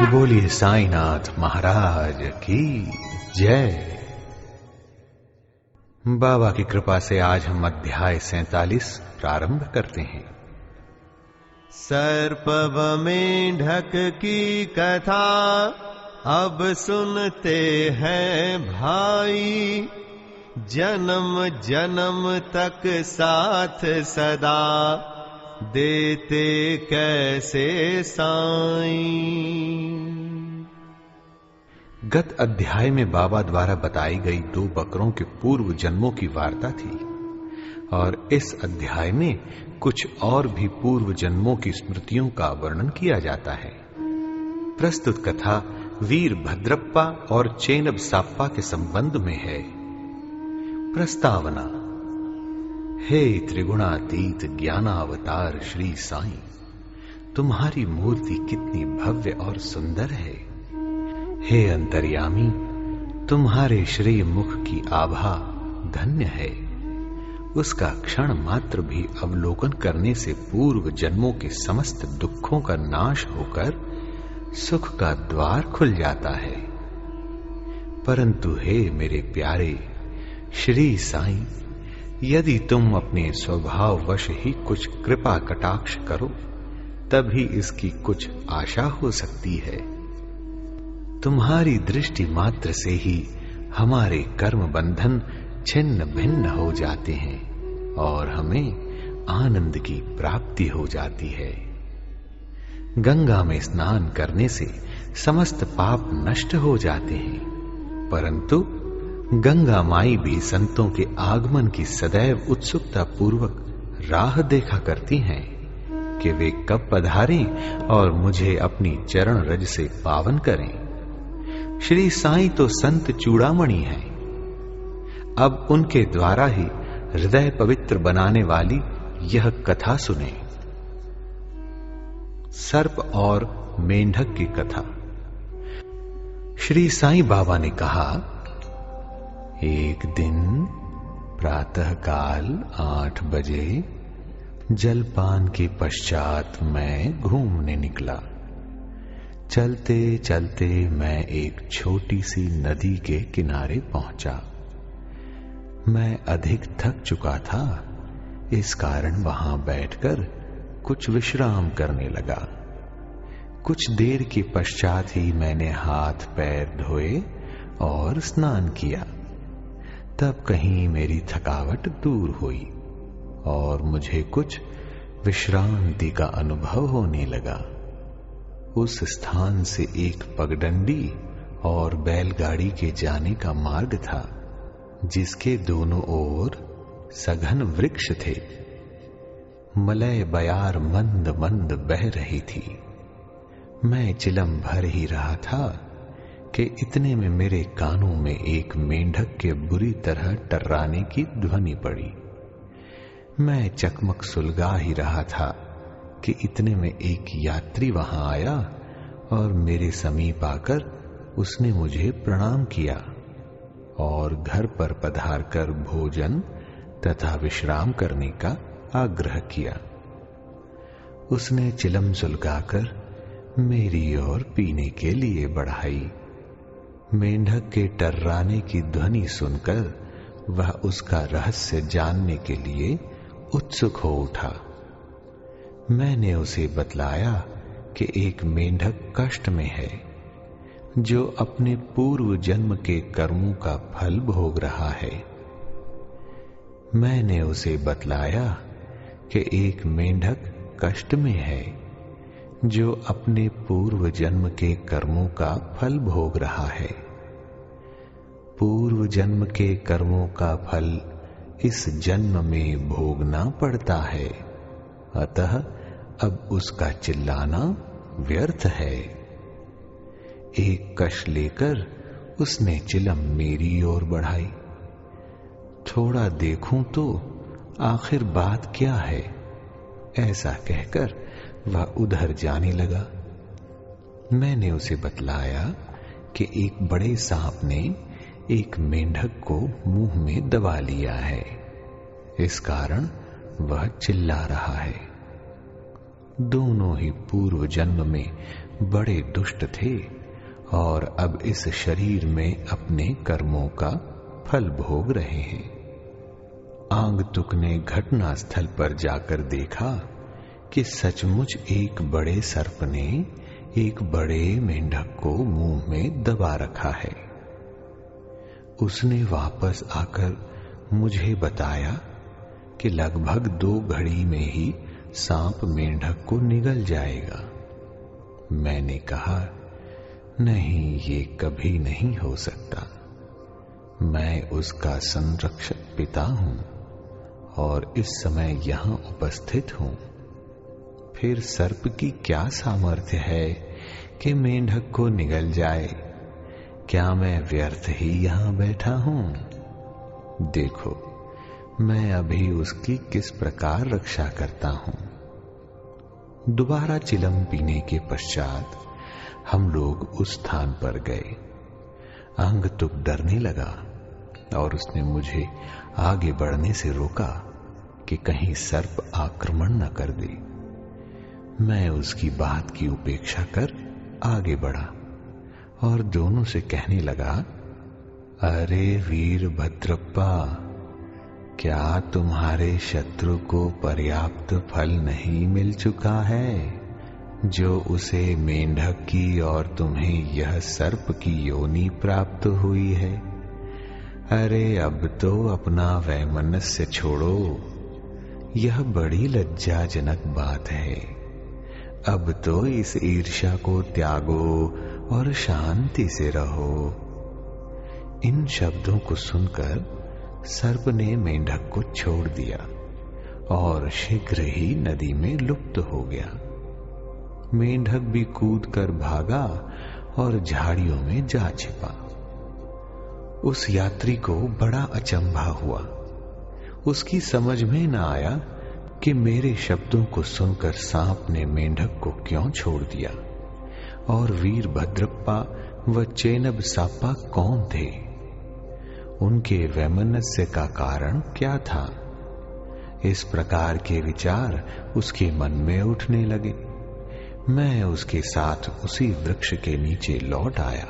बोलिए साईनाथ महाराज की जय। बाबा की कृपा से आज हम अध्याय 47 प्रारंभ करते हैं। सर्पव मेंढक की कथा अब सुनते हैं भाई, जन्म जन्म तक साथ सदा देते कैसे साईं। गत अध्याय में बाबा द्वारा बताई गई 2 बकरों के पूर्व जन्मों की वार्ता थी और इस अध्याय में कुछ और भी पूर्व जन्मों की स्मृतियों का वर्णन किया जाता है। प्रस्तुत कथा वीर भद्रप्पा और चेनब साप्पा के संबंध में है। प्रस्तावना। हे त्रिगुणातीत ज्ञानावतार श्री साईं, तुम्हारी मूर्ति कितनी भव्य और सुंदर है। हे अंतर्यामी, तुम्हारे श्री मुख की आभा धन्य है। उसका क्षण मात्र भी अवलोकन करने से पूर्व जन्मों के समस्त दुखों का नाश होकर सुख का द्वार खुल जाता है। परंतु हे मेरे प्यारे श्री साईं, यदि तुम अपने स्वभाववश ही कुछ कृपा कटाक्ष करो तभी इसकी कुछ आशा हो सकती है। तुम्हारी दृष्टि मात्र से ही हमारे कर्म बंधन छिन्न भिन्न हो जाते हैं और हमें आनंद की प्राप्ति हो जाती है। गंगा में स्नान करने से समस्त पाप नष्ट हो जाते हैं, परंतु गंगा माई भी संतों के आगमन की सदैव उत्सुकता पूर्वक राह देखा करती हैं कि वे कब पधारें और मुझे अपनी चरण रज से पावन करें। श्री साईं तो संत चूड़ामणि हैं। अब उनके द्वारा ही हृदय पवित्र बनाने वाली यह कथा सुने। सर्प और मेंढक की कथा। श्री साईं बाबा ने कहा, एक दिन प्रातःकाल 8 बजे जलपान के पश्चात मैं घूमने निकला। चलते चलते मैं एक छोटी सी नदी के किनारे पहुंचा। मैं अधिक थक चुका था, इस कारण वहां बैठकर कुछ विश्राम करने लगा। कुछ देर के पश्चात ही मैंने हाथ पैर धोए और स्नान किया। तब कहीं मेरी थकावट दूर हुई और मुझे कुछ विश्रांति का अनुभव होने लगा। उस स्थान से एक पगडंडी और बैलगाड़ी के जाने का मार्ग था, जिसके दोनों ओर सघन वृक्ष थे। मलय बयार मंद मंद बह रही थी। मैं चिलम भर ही रहा था कि इतने में मेरे कानों में एक मेंढक के बुरी तरह टर्राने की ध्वनि पड़ी। मैं चकमक सुलगा ही रहा था कि इतने में एक यात्री वहां आया और मेरे समीप आकर उसने मुझे प्रणाम किया और घर पर पधारकर भोजन तथा विश्राम करने का आग्रह किया। उसने चिलम सुलगाकर मेरी ओर पीने के लिए बढ़ाई। मेंढक के टर्राने की ध्वनि सुनकर वह उसका रहस्य जानने के लिए उत्सुक हो उठा। मैंने उसे बतलाया कि एक मेंढक कष्ट में है, जो अपने पूर्व जन्म के कर्मों का फल भोग रहा है। मैंने उसे बतलाया कि एक मेंढक कष्ट में है, जो अपने पूर्व जन्म के कर्मों का फल भोग रहा है। पूर्व जन्म के कर्मों का फल इस जन्म में भोगना पड़ता है, अतः अब उसका चिल्लाना व्यर्थ है। एक कश लेकर उसने चिलम मेरी ओर बढ़ाई। थोड़ा देखूं तो आखिर बात क्या है, ऐसा कहकर वह उधर जाने लगा। मैंने उसे बतलाया कि एक बड़े सांप ने एक मेंढक को मुंह में दबा लिया है, इस कारण वह चिल्ला रहा है। दोनों ही पूर्व जन्म में बड़े दुष्ट थे और अब इस शरीर में अपने कर्मों का फल भोग रहे हैं। आगंतुक ने घटना स्थल पर जाकर देखा कि सचमुच एक बड़े सर्प ने एक बड़े मेंढक को मुंह में दबा रखा है। उसने वापस आकर मुझे बताया कि लगभग 2 घड़ी में ही सांप मेंढक को निगल जाएगा। मैंने कहा, नहीं, ये कभी नहीं हो सकता। मैं उसका संरक्षक पिता हूं और इस समय यहां उपस्थित हूं। फिर सर्प की क्या सामर्थ्य है कि मेंढक को निगल जाए? क्या मैं व्यर्थ ही यहां बैठा हूं? देखो, मैं अभी उसकी किस प्रकार रक्षा करता हूं। दोबारा चिलम पीने के पश्चात हम लोग उस स्थान पर गए। आगंतुक डरने लगा और उसने मुझे आगे बढ़ने से रोका कि कहीं सर्प आक्रमण न कर दे। मैं उसकी बात की उपेक्षा कर आगे बढ़ा और दोनों से कहने लगा, अरे वीरभद्रप्पा, क्या तुम्हारे शत्रु को पर्याप्त फल नहीं मिल चुका है जो उसे मेंढक की और तुम्हें यह सर्प की योनि प्राप्त हुई है? अरे अब तो अपना वैमनस्य छोड़ो, यह बड़ी लज्जाजनक बात है। अब तो इस ईर्ष्या को त्यागो और शांति से रहो। इन शब्दों को सुनकर सर्प ने मेंढक को छोड़ दिया और शीघ्र ही नदी में लुप्त हो गया। मेंढक भी कूद कर भागा और झाड़ियों में जा छिपा। उस यात्री को बड़ा अचंभा हुआ। उसकी समझ में न आया कि मेरे शब्दों को सुनकर सांप ने मेंढक को क्यों छोड़ दिया और वीरभद्रप्पा व चेनब सापा कौन थे। उनके वैमनस्य का कारण क्या था। इस प्रकार के विचार उसके मन में उठने लगे। मैं उसके साथ उसी वृक्ष के नीचे लौट आया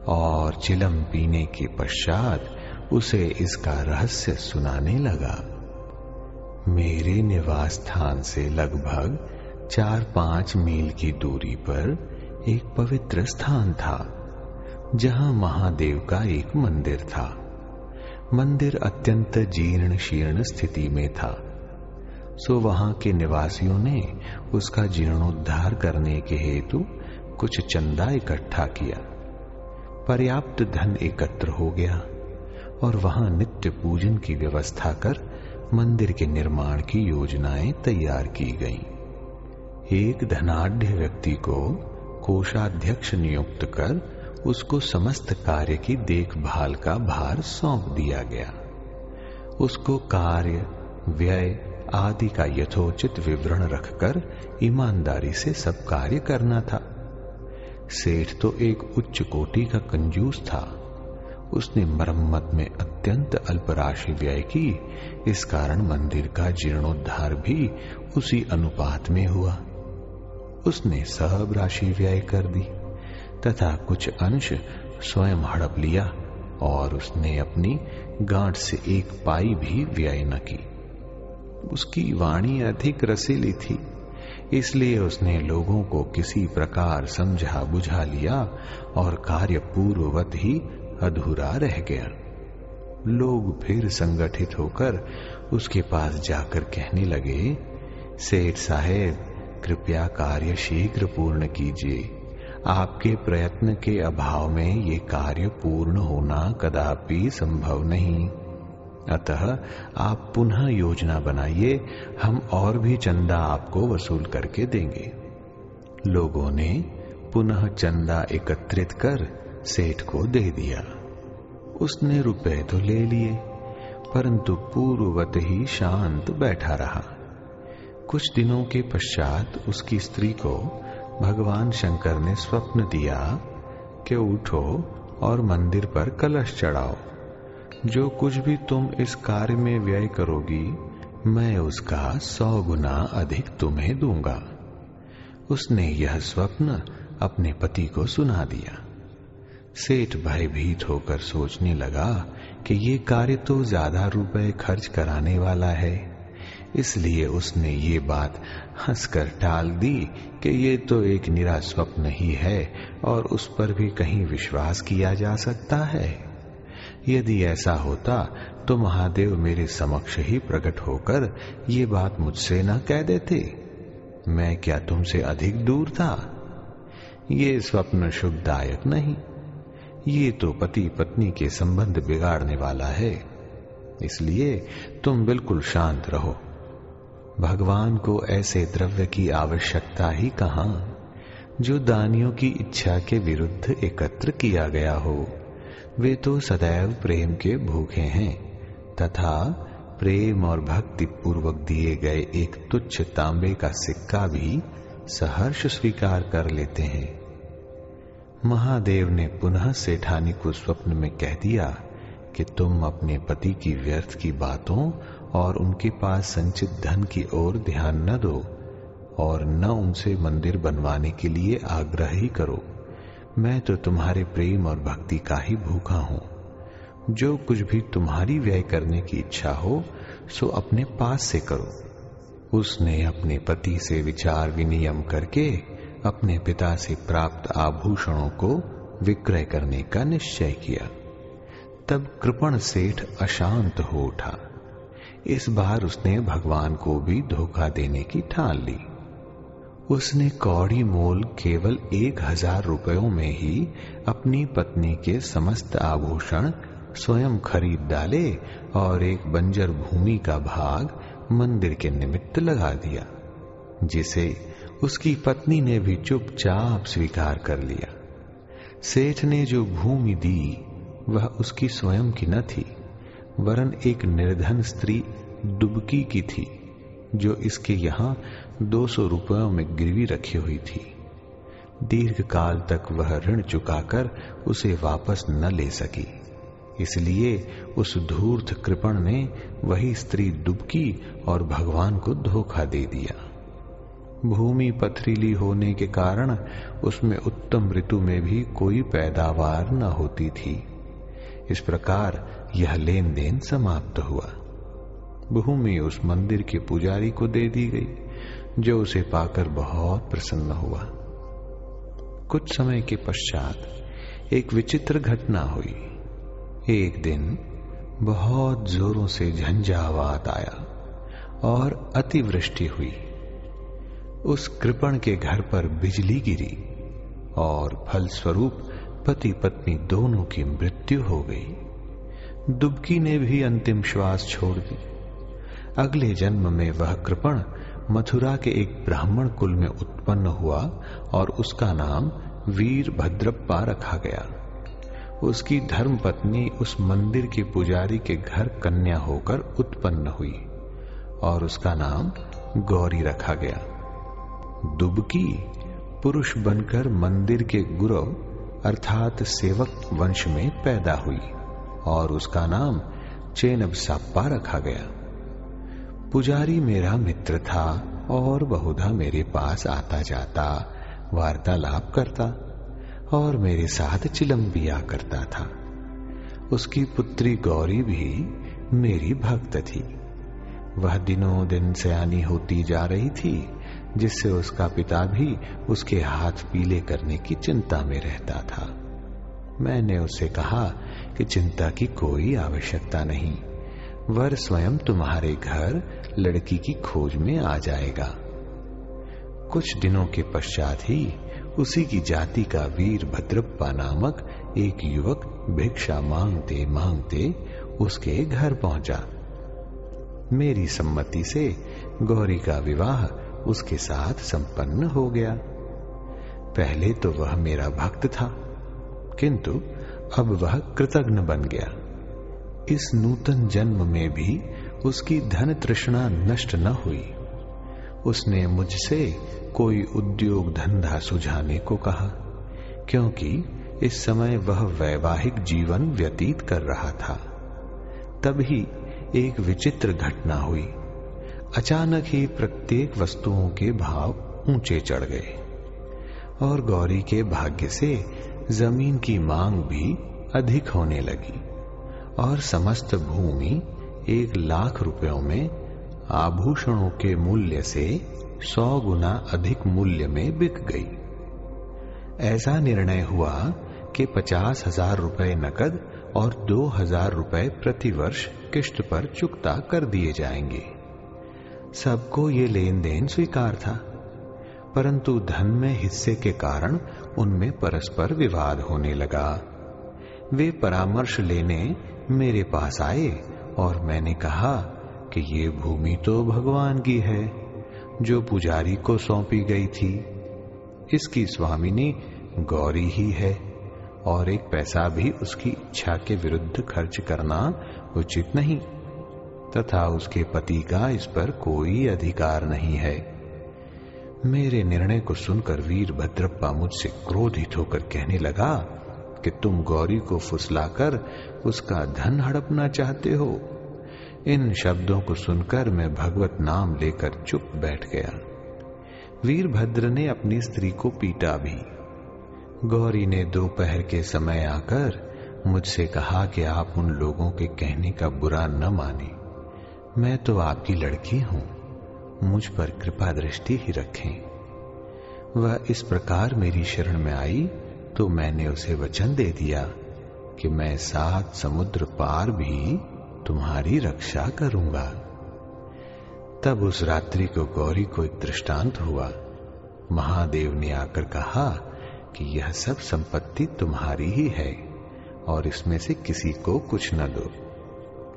और चिलम पीने के पश्चात उसे इसका रहस्य सुनाने लगा। मेरे निवास स्थान से लगभग 4-5 मील की दूरी पर एक पवित्र स्थान था जहां महादेव का एक मंदिर था। मंदिर अत्यंत जीर्ण शीर्ण स्थिति में था, सो वहां के निवासियों ने उसका जीर्णोद्धार करने के हेतु कुछ चंदा इकट्ठा किया। पर्याप्त धन एकत्र हो गया और वहां नित्य पूजन की व्यवस्था कर मंदिर के निर्माण की योजनाएं तैयार की गईं। एक धनाढ्य व्यक्ति को कोषाध्यक्ष नियुक्त कर उसको समस्त कार्य की देखभाल का भार सौंप दिया गया। उसको कार्य, व्यय आदि का यथोचित विवरण रखकर ईमानदारी से सब कार्य करना था। सेठ तो एक उच्च कोटि का कंजूस था। उसने मरम्मत में अत्यंत अल्प राशि व्यय की। इस कारण मंदिर का जीर्णोद्धार भी उसी अनुपात में हुआ। उसने सब राशि व्यय कर दी तथा कुछ अंश स्वयं हड़प लिया और उसने अपनी गांठ से एक पाई भी व्यय न की। उसकी वाणी अधिक रसीली थी, इसलिए उसने लोगों को किसी प्रकार समझा बुझा लिया और कार्य पूर्ववत ही अधूरा रह गया। लोग फिर संगठित होकर उसके पास जाकर कहने लगे, सेठ साहेब, कृपया कार्य शीघ्र पूर्ण कीजिए। आपके प्रयत्न के अभाव में ये कार्य पूर्ण होना कदापि संभव नहीं। अतः आप पुनः योजना बनाइए, हम और भी चंदा आपको वसूल करके देंगे। लोगों ने पुनः चंदा एकत्रित कर सेठ को दे दिया। उसने रुपए तो ले लिए, परंतु पूर्ववत ही शांत बैठा रहा। कुछ दिनों के पश्चात उसकी स्त्री को भगवान शंकर ने स्वप्न दिया कि उठो और मंदिर पर कलश चढ़ाओ। जो कुछ भी तुम इस कार्य में व्यय करोगी, मैं उसका 100 गुना अधिक तुम्हें दूंगा। उसने यह स्वप्न अपने पति को सुना दिया। सेठ भयभीत होकर सोचने लगा कि ये कार्य तो ज्यादा रुपए खर्च कराने वाला है, इसलिए उसने ये बात हंसकर टाल दी कि ये तो एक निरा स्वप्न ही है और उस पर भी कहीं विश्वास किया जा सकता है। यदि ऐसा होता तो महादेव मेरे समक्ष ही प्रकट होकर ये बात मुझसे न कह देते। मैं क्या तुमसे अधिक दूर था? ये स्वप्न शुभदायक नहीं, ये तो पति पत्नी के संबंध बिगाड़ने वाला है। इसलिए तुम बिल्कुल शांत रहो। भगवान को ऐसे द्रव्य की आवश्यकता ही कहां जो दानियों की इच्छा के विरुद्ध एकत्र किया गया हो। वे तो सदैव प्रेम के भूखे हैं तथा प्रेम और भक्ति पूर्वक दिए गए एक तुच्छ तांबे का सिक्का भी सहर्ष स्वीकार कर लेते हैं। महादेव ने पुनः सेठानी को स्वप्न में कह दिया कि तुम अपने पति की व्यर्थ की बातों और उनके पास संचित धन की ओर ध्यान न दो और न उनसे मंदिर बनवाने के लिए आग्रह ही करो। मैं तो तुम्हारे प्रेम और भक्ति का ही भूखा हूं। जो कुछ भी तुम्हारी व्यय करने की इच्छा हो सो अपने पास से करो। उसने अपने पति से विचार विनिमय करके अपने पिता से प्राप्त आभूषणों को विक्रय करने का निश्चय किया। तब कृपण सेठ अशांत हो उठा। इस बार उसने भगवान को भी धोखा देने की ठान ली। उसने कौड़ी मोल केवल 1000 रुपयों में ही अपनी पत्नी के समस्त आभूषण स्वयं खरीद डाले और एक बंजर भूमि का भाग मंदिर के निमित्त लगा दिया, जिसे उसकी पत्नी ने भी चुपचाप स्वीकार कर लिया। सेठ ने जो भूमि दी वह उसकी स्वयं की न थी, वरन एक निर्धन स्त्री दुबकी की थी, जो इसके यहां 200 रुपयों में गिरवी रखी हुई थी। दीर्घ काल तक वह ऋण चुकाकर उसे वापस न ले सकी, इसलिए उस धूर्त कृपण ने वही स्त्री दुबकी और भगवान को धोखा दे दिया। भूमि पथरीली होने के कारण उसमें उत्तम ऋतु में भी कोई पैदावार न होती थी। इस प्रकार यह लेन देन समाप्त हुआ। भूमि उस मंदिर के पुजारी को दे दी गई, जो उसे पाकर बहुत प्रसन्न हुआ। कुछ समय के पश्चात एक विचित्र घटना हुई। एक दिन बहुत जोरों से झंझावात आया और अतिवृष्टि हुई। उस कृपण के घर पर बिजली गिरी और फलस्वरूप पति पत्नी दोनों की मृत्यु हो गई। दुबकी ने भी अंतिम श्वास छोड़ दी। अगले जन्म में वह कृपण मथुरा के एक ब्राह्मण कुल में उत्पन्न हुआ और उसका नाम वीरभद्रप्पा रखा गया। उसकी धर्म पत्नी उस मंदिर के पुजारी के घर कन्या होकर उत्पन्न हुई और उसका नाम गौरी रखा गया। दुबकी पुरुष बनकर मंदिर के गुरव अर्थात सेवक वंश में पैदा हुई और उसका नाम चेनबसाप्पा रखा गया। पुजारी मेरा मित्र था और बहुधा मेरे पास आता जाता, वार्तालाप करता और मेरे साथ चिलम्बिया करता था। उसकी पुत्री गौरी भी मेरी भक्त थी। वह दिनों दिन सयानी होती जा रही थी, जिससे उसका पिता भी उसके हाथ पीले करने की चिंता में रहता था। मैंने उससे कहा कि चिंता की कोई आवश्यकता नहीं, वर स्वयं तुम्हारे घर लड़की की खोज में आ जाएगा। कुछ दिनों के पश्चात ही उसी की जाति का वीरभद्रप्पा नामक एक युवक भिक्षा मांगते मांगते उसके घर पहुंचा। मेरी सम्मति से गौरी का विवाह उसके साथ संपन्न हो गया। पहले तो वह मेरा भक्त था, किंतु अब वह कृतघ्न बन गया। इस नूतन जन्म में भी उसकी धन तृष्णा नष्ट न हुई। उसने मुझसे कोई उद्योग धंधा सुझाने को कहा, क्योंकि इस समय वह वैवाहिक जीवन व्यतीत कर रहा था। तभी एक विचित्र घटना हुई अचानक ही प्रत्येक वस्तुओं के भाव ऊंचे चढ़ गए और गौरी के भाग्य से जमीन की मांग भी अधिक होने लगी और समस्त भूमि 1 लाख रुपयों में आभूषणों के मूल्य से 100 गुना अधिक मूल्य में बिक गई। ऐसा निर्णय हुआ कि 50,000 रुपए नकद और 2,000 रुपए प्रतिवर्ष किश्त पर चुकता कर दिए जाएंगे। सबको ये लेन देन स्वीकार था, परंतु धन में हिस्से के कारण उनमें परस्पर विवाद होने लगा। वे परामर्श लेने मेरे पास आए और मैंने कहा कि ये भूमि तो भगवान की है जो पुजारी को सौंपी गई थी। इसकी स्वामिनी गौरी ही है और 1 पैसा भी उसकी इच्छा के विरुद्ध खर्च करना उचित नहीं, तथा उसके पति का इस पर कोई अधिकार नहीं है। मेरे निर्णय को सुनकर वीरभद्रप्पा मुझसे क्रोधित होकर कहने लगा कि तुम गौरी को फुसलाकर उसका धन हड़पना चाहते हो। इन शब्दों को सुनकर मैं भगवत नाम लेकर चुप बैठ गया। वीरभद्र ने अपनी स्त्री को पीटा भी। गौरी ने दोपहर के समय आकर मुझसे कहा कि आप उन लोगों के कहने का बुरा न माने, मैं तो आपकी लड़की हूं, मुझ पर कृपा दृष्टि ही रखें। वह इस प्रकार मेरी शरण में आई तो मैंने उसे वचन दे दिया कि मैं 7 समुद्र पार भी तुम्हारी रक्षा करूंगा। तब उस रात्रि को गौरी को एक दृष्टांत हुआ। महादेव ने आकर कहा कि यह सब संपत्ति तुम्हारी ही है और इसमें से किसी को कुछ न दो।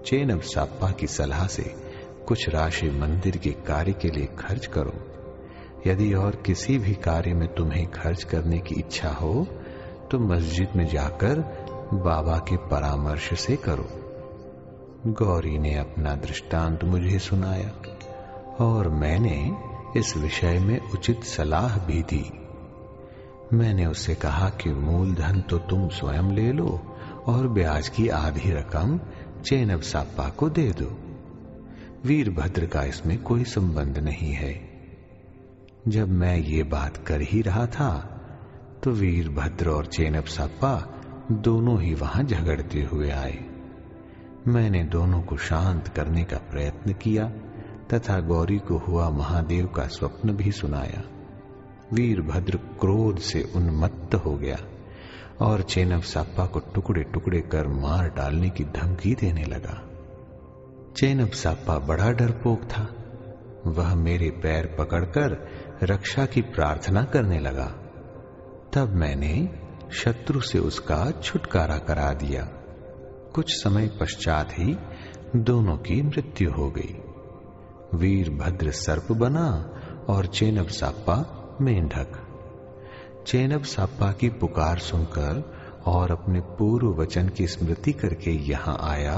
चेनब साप्पा की सलाह से कुछ राशि मंदिर के कार्य के लिए खर्च करो। यदि और किसी भी कार्य में तुम्हें खर्च करने की इच्छा हो तो मस्जिद में जाकर बाबा के परामर्श से करो। गौरी ने अपना दृष्टांत मुझे सुनाया और मैंने इस विषय में उचित सलाह भी दी। मैंने उससे कहा कि मूलधन तो तुम स्वयं ले लो और ब्याज की आधी रकम चेनब साप्पा को दे दो। वीरभद्र का इसमें कोई संबंध नहीं है। जब मैं ये बात कर ही रहा था तो वीरभद्र और चेनब साप्पा दोनों ही वहां झगड़ते हुए आए। मैंने दोनों को शांत करने का प्रयत्न किया तथा गौरी को हुआ महादेव का स्वप्न भी सुनाया। वीरभद्र क्रोध से उन्मत्त हो गया और चेनब साप्पा को टुकड़े टुकड़े कर मार डालने की धमकी देने लगा। चेनब साप्पा बड़ा डरपोक था। वह मेरे पैर पकड़कर रक्षा की प्रार्थना करने लगा। तब मैंने शत्रु से उसका छुटकारा करा दिया। कुछ समय पश्चात ही दोनों की मृत्यु हो गई। वीरभद्र सर्प बना और चेनब साप्पा मेंढक। चेनब साप्पा की पुकार सुनकर और अपने पूर्व वचन की स्मृति करके यहां आया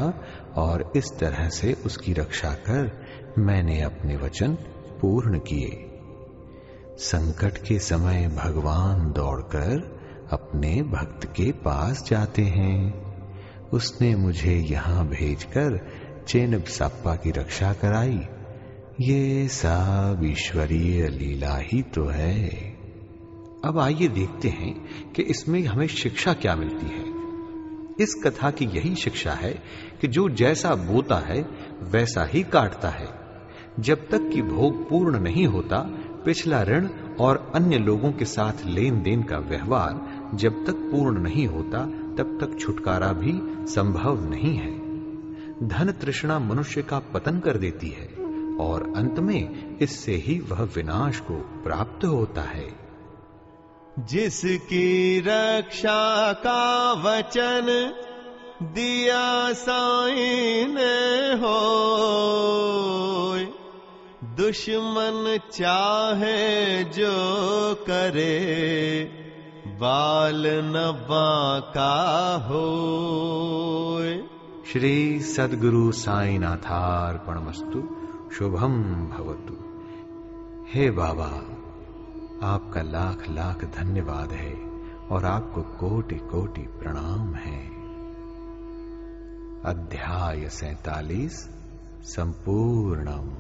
और इस तरह से उसकी रक्षा कर मैंने अपने वचन पूर्ण किए। संकट के समय भगवान दौड़कर अपने भक्त के पास जाते हैं। उसने मुझे यहां भेजकर चेनब साप्पा की रक्षा कराई। ये सब ईश्वरीय लीला ही तो है। अब आइए देखते हैं कि इसमें हमें शिक्षा क्या मिलती है। इस कथा की यही शिक्षा है कि जो जैसा बोता है वैसा ही काटता है। जब तक कि भोग पूर्ण नहीं होता, पिछला ऋण और अन्य लोगों के साथ लेन देन का व्यवहार जब तक पूर्ण नहीं होता, तब तक छुटकारा भी संभव नहीं है। धन तृष्णा मनुष्य का पतन कर देती है और अंत में इससे ही वह विनाश को प्राप्त होता है। जिसकी रक्षा का वचन दिया साईं ने हो, दुश्मन चाहे जो करे बाल न बांका हो। श्री सद्गुरु साईनाथार्पणमस्तु। शुभम भवतु। हे बाबा, आपका लाख लाख धन्यवाद है और आपको कोटि कोटि प्रणाम है। अध्याय 47 संपूर्णम।